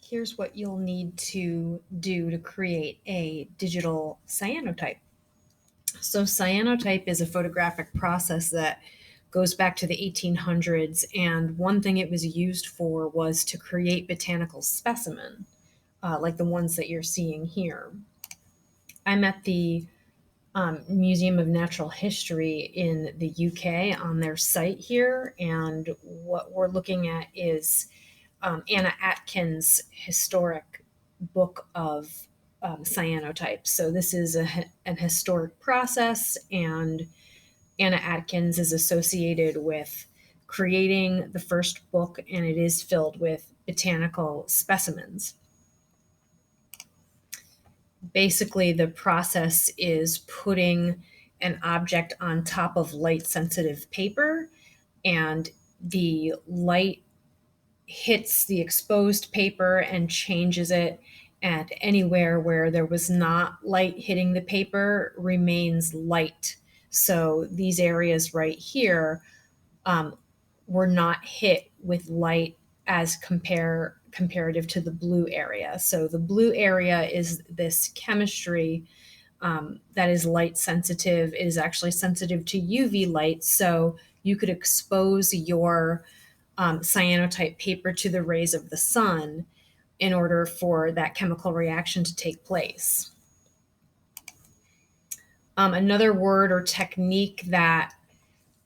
Here's what you'll need to do to create a digital cyanotype. So cyanotype is a photographic process that goes back to the 1800s, and one thing it was used for was to create botanical specimen, like the ones that you're seeing here. I'm at the Museum of Natural History in the UK on their site here, and what we're looking at is Anna Atkins' historic book of cyanotypes. So this is an historic process, and Anna Atkins is associated with creating the first book, and it is filled with botanical specimens. Basically, the process is putting an object on top of light sensitive paper, and the light hits the exposed paper and changes it, and anywhere where there was not light hitting the paper remains light. So these areas right here were not hit with light as comparative to the blue area. So the blue area is this chemistry that is light sensitive. It is actually sensitive to UV light, so you could expose your cyanotype paper to the rays of the sun in order for that chemical reaction to take place. Another word or technique that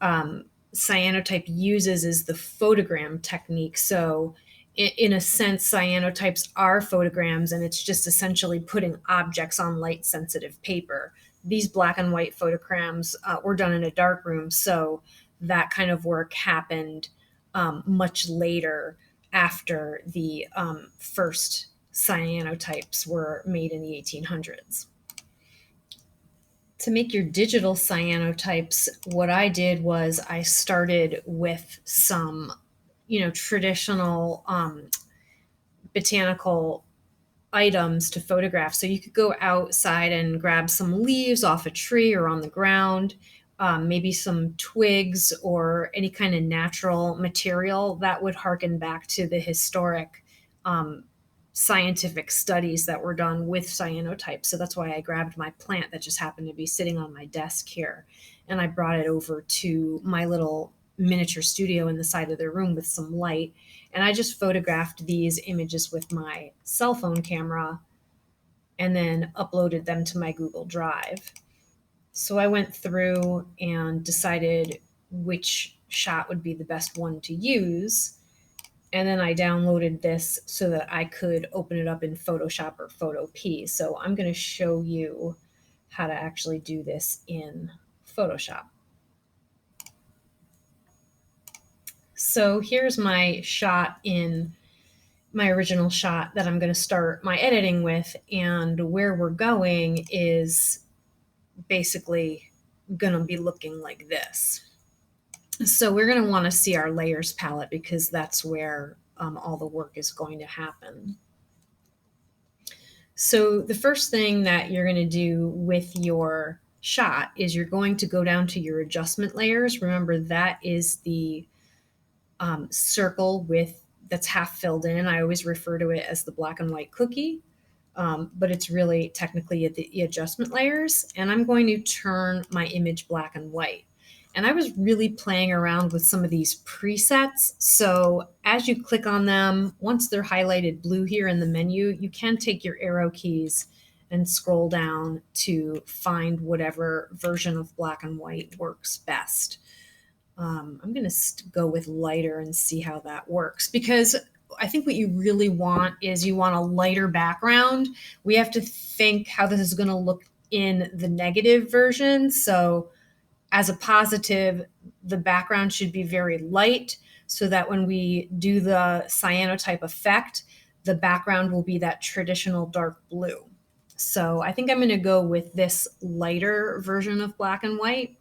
cyanotype uses is the photogram technique. So in a sense, cyanotypes are photograms, and it's just essentially putting objects on light sensitive paper. These black and white photograms were done in a dark room, so that kind of work happened much later after the first cyanotypes were made in the 1800s. To make your digital cyanotypes, what I did was I started with some, traditional botanical items to photograph. So you could go outside and grab some leaves off a tree or on the ground, maybe some twigs or any kind of natural material that would harken back to the historic scientific studies that were done with cyanotypes. So that's why I grabbed my plant that just happened to be sitting on my desk here, and I brought it over to my little miniature studio in the side of the room with some light, and I just photographed these images with my cell phone camera and then uploaded them to my Google Drive. So I went through and decided which shot would be the best one to use. And then I downloaded this so that I could open it up in Photoshop or Photopea. So I'm going to show you how to actually do this in Photoshop. So here's my shot in my original shot that I'm going to start my editing with, and where we're going is basically going to be looking like this. So we're going to want to see our layers palette because that's where all the work is going to happen. So the first thing that you're going to do with your shot is you're going to go down to your adjustment layers. Remember, that is the circle that's half filled in. I always refer to it as the black and white cookie, but it's really technically the adjustment layers. And I'm going to turn my image black and white. And I was really playing around with some of these presets. So as you click on them, once they're highlighted blue here in the menu, you can take your arrow keys and scroll down to find whatever version of black and white works best. I'm going to go with lighter and see how that works, because I think what you really want is you want a lighter background. We have to think how this is going to look in the negative version. So as a positive, the background should be very light so that when we do the cyanotype effect, the background will be that traditional dark blue. So I think I'm going to go with this lighter version of black and white.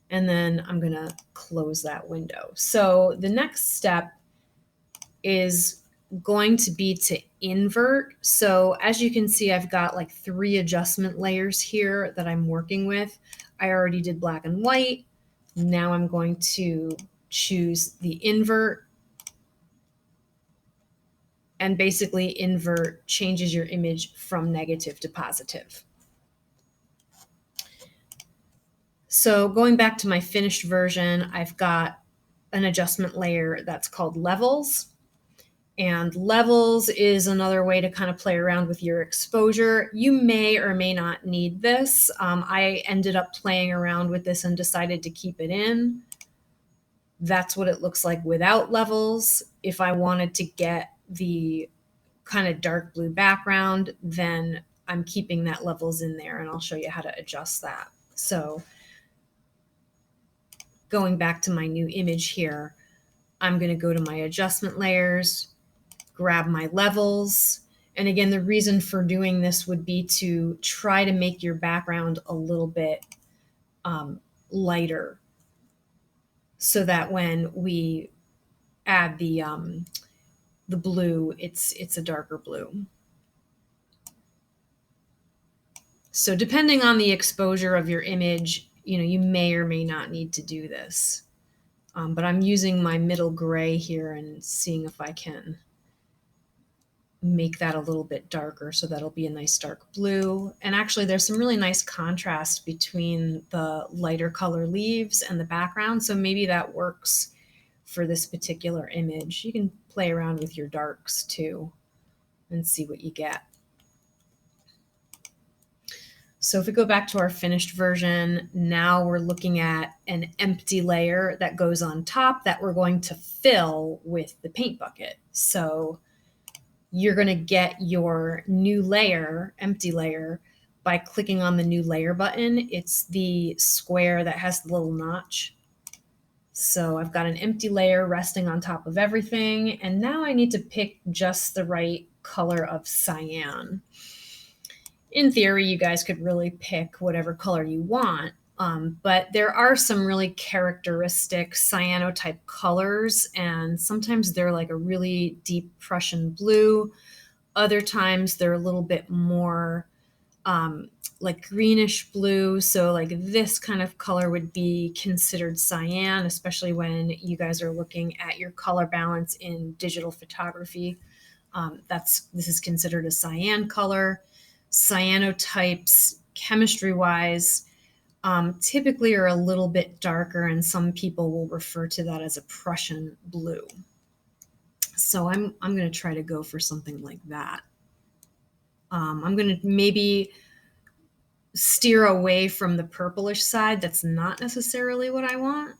And then I'm going to close that window. So the next step is going to be to invert. So as you can see, I've got like 3 adjustment layers here that I'm working with. I already did black and white. Now I'm going to choose the invert. and basically invert changes your image from negative to positive. So going back to my finished version, I've got an adjustment layer that's called levels. And levels is another way to kind of play around with your exposure. You may or may not need this. I ended up playing around with this and decided to keep it in. That's what it looks like without levels. If I wanted to get the kind of dark blue background, then I'm keeping that levels in there, and I'll show you how to adjust that. So going back to my new image here, I'm going to go to my adjustment layers, grab my levels. And again, the reason for doing this would be to try to make your background a little bit lighter, so that when we add the blue, it's a darker blue. So depending on the exposure of your image, you may or may not need to do this. But I'm using my middle gray here and seeing if I can make that a little bit darker, so that'll be a nice dark blue. And actually there's some really nice contrast between the lighter color leaves and the background, so maybe that works for this particular image. You can play around with your darks too and see what you get. So if we go back to our finished version, now we're looking at an empty layer that goes on top that we're going to fill with the paint bucket. So you're going to get your new layer, empty layer, by clicking on the new layer button. It's the square that has the little notch. So I've got an empty layer resting on top of everything, and now I need to pick just the right color of cyan. In theory, you guys could really pick whatever color you want, but there are some really characteristic cyanotype colors, and sometimes they're like a really deep Prussian blue. Other times they're a little bit more like greenish blue. So like this kind of color would be considered cyan, especially when you guys are looking at your color balance in digital photography. This is considered a cyan color. Cyanotypes, chemistry-wise, typically are a little bit darker, and some people will refer to that as a Prussian blue. So I'm going to try to go for something like that. I'm going to maybe steer away from the purplish side. That's not necessarily what I want.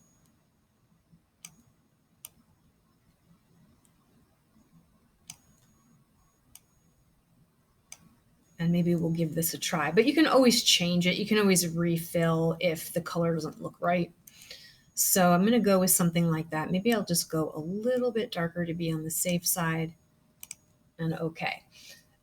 And maybe we'll give this a try, but you can always change it. You can always refill if the color doesn't look right. So I'm going to go with something like that. Maybe I'll just go a little bit darker to be on the safe side. And okay.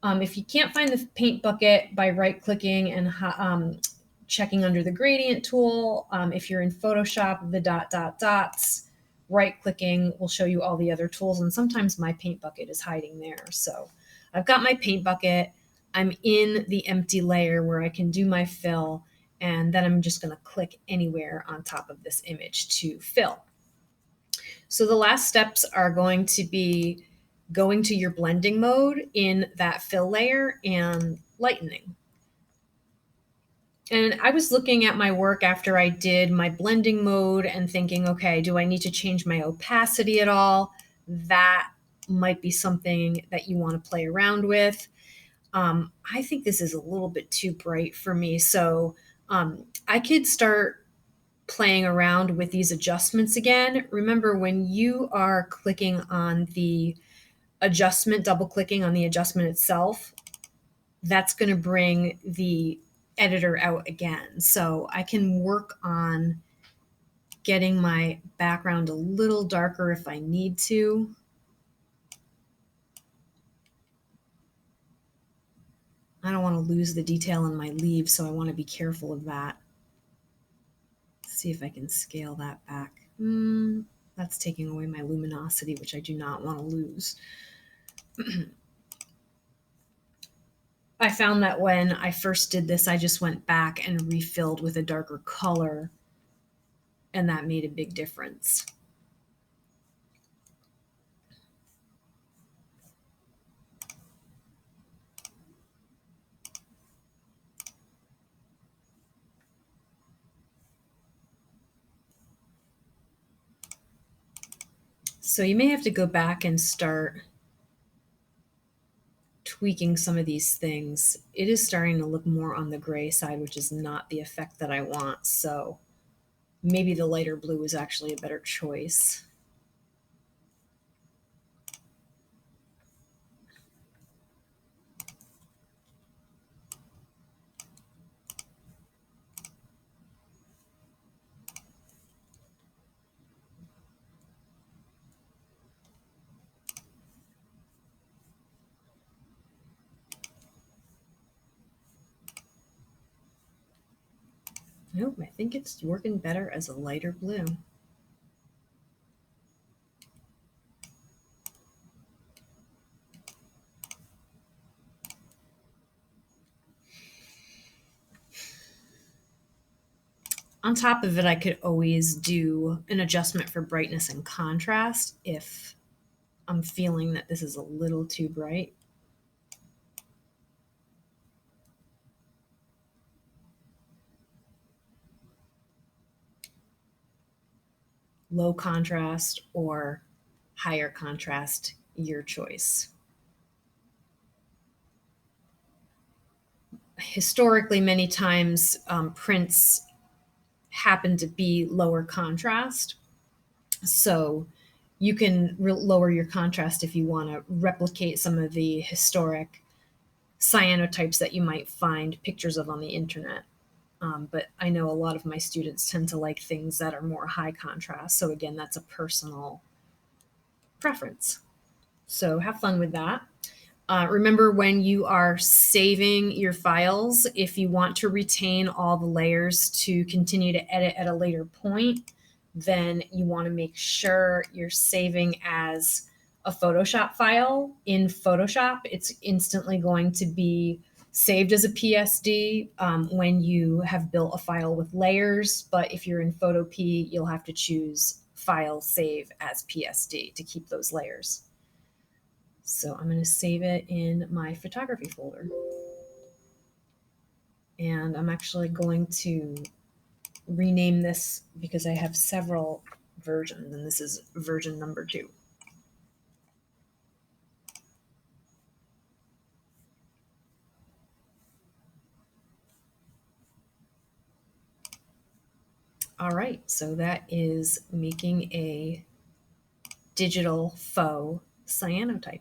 If you can't find the paint bucket by right-clicking and checking under the gradient tool, if you're in Photoshop, the dots, right-clicking will show you all the other tools. And sometimes my paint bucket is hiding there. So I've got my paint bucket. I'm in the empty layer where I can do my fill, and then I'm just going to click anywhere on top of this image to fill. So the last steps are going to be going to your blending mode in that fill layer and lightening. And I was looking at my work after I did my blending mode and thinking, okay, do I need to change my opacity at all? That might be something that you want to play around with. I think this is a little bit too bright for me. So I could start playing around with these adjustments again. Remember, when you are clicking on the adjustment, double clicking on the adjustment itself, that's going to bring the editor out again. So I can work on getting my background a little darker if I need to. I don't want to lose the detail in my leaves, so I want to be careful of that. Let's see if I can scale that back. That's taking away my luminosity, which I do not want to lose. I found that when I first did this, I just went back and refilled with a darker color, and that made a big difference. So you may have to go back and start tweaking some of these things. It is starting to look more on the gray side, which is not the effect that I want. So maybe the lighter blue is actually a better choice. Nope, I think it's working better as a lighter blue. On top of it, I could always do an adjustment for brightness and contrast if I'm feeling that this is a little too bright. Low contrast or higher contrast, your choice. Historically, many times prints happen to be lower contrast. So you can lower your contrast if you want to replicate some of the historic cyanotypes that you might find pictures of on the internet. But I know a lot of my students tend to like things that are more high contrast. So again, that's a personal preference. So have fun with that. Remember when you are saving your files, if you want to retain all the layers to continue to edit at a later point, then you want to make sure you're saving as a Photoshop file. In Photoshop, it's instantly going to be saved as a PSD when you have built a file with layers. But if you're in Photopea, you'll have to choose File Save as PSD to keep those layers. So I'm going to save it in my photography folder. And I'm actually going to rename this because I have several versions, and this is version number 2. All right, so that is making a digital faux cyanotype.